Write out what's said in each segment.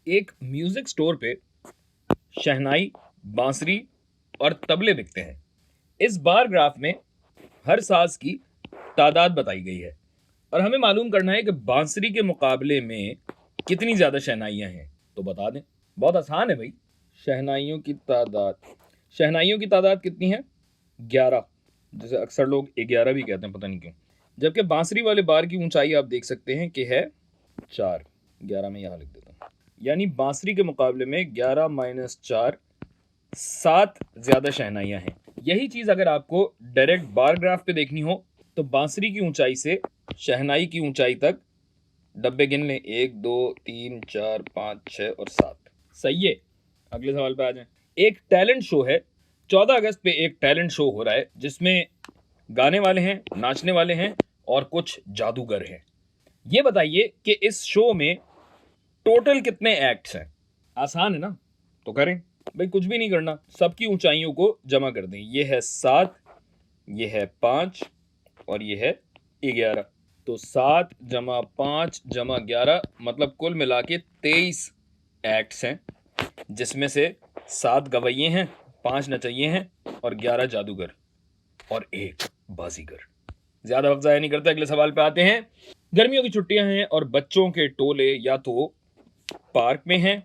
एक music store पे शहनाई, बांसुरी और तबले बिकते हैं। इस बार ग्राफ में हर साज की तादाद बताई गई है और हमें मालूम करना है कि बांसुरी के मुकाबले में कितनी ज्यादा शहनाइयां हैं। तो बता दें। बहुत आसान है भाई। शहनाइयों की तादाद शहनाइयों की तादाद कितनी है? 11। जैसे अक्सर लोग 11 भी कहते हैं, पता नहीं क्यों। जबकि बांसुरी वाले बार की ऊंचाई आप देख सकते हैं कि है 4। 11 में यहां लिख देता हूं। यानी बांसुरी के मुकाबले में 11 माइनस 4, 7 ज्यादा शहनाइयां हैं। यही चीज अगर आपको डायरेक्ट बार ग्राफ पे देखनी हो तो बांसुरी की ऊंचाई से शहनाई की ऊंचाई तक डब्बे गिन लें। 1 2 3 4 5 6 और 7। सही है। अगले सवाल पे आ जाएं। एक टैलेंट शो है। 14 अगस्त पे एक टैलेंट शो हो रहा है जिसमें गाने वाले हैं, नाचने वाले हैं और कुछ जादूगर हैं। ये बताइए कि इस शो में टोटल कितने एक्ट्स हैं? आसान है ना? तो करें भाई, कुछ भी नहीं करना, सबकी ऊंचाइयों को जमा कर दें। ये है 7, ये है 5 और ये है 11। तो 7 जमा 5 जमा 11 मतलब कुल मिला के 23 एक्ट्स हैं, जिसमें से 7 गवैये हैं, 5 नचैये हैं और 11 जादूगर और 1 बाजीगर। ज्यादा वक्त जाया नहीं करते, अगले सवाल पे आते हैं। गर्मियों की छुट्टियां हैं और बच्चों के टोले या तो पार्क में हैं,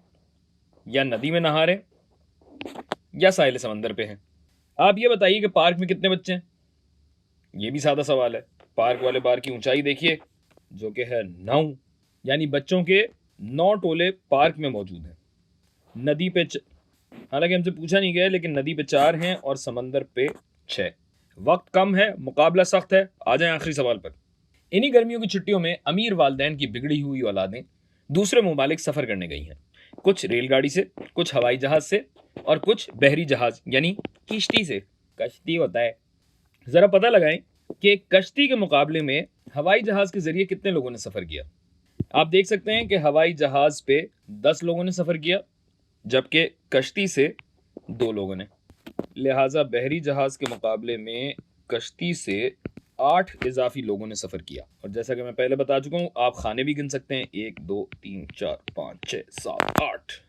या नदी में नहा रहे, या साहिल समंदर पे हैं। आप ये बताइए कि पार्क में कितने बच्चे हैं? ये भी सादा सवाल है। पार्क वाले बार की ऊंचाई देखिए जो कि है 9। यानी बच्चों के 9 टोले पार्क में मौजूद हैं। नदी पे हालांकि हमसे पूछा नहीं गया, लेकिन नदी पे 4 हैं और समंदर पे 6। वक्त कम है, मुकाबला सख्त है। आ जाए आखिरी सवाल पर। इन्हीं गर्मियों की छुट्टियों में अमीर वालदैन की बिगड़ी हुई औलादें दूसरे ममालिक सफर करने गई हैं। कुछ रेलगाड़ी से, कुछ हवाई जहाज से और कुछ बहरी जहाज यानी किश्ती से। कश्ती होता है। जरा पता लगाएं कि कश्ती के मुकाबले में हवाई जहाज के जरिए कितने लोगों ने सफर किया। आप देख सकते हैं कि हवाई जहाज पे 10 लोगों ने सफर किया, जबकि कश्ती से 2 लोगों ने। लिहाजा बहरी जहाज के मुकाबले में कश्ती से 8 इजाफी लोगों ने सफर किया। और जैसा कि मैं पहले बता चुका हूं, आप खाने भी गिन सकते हैं। 1 2 3 4 5 6 7 8।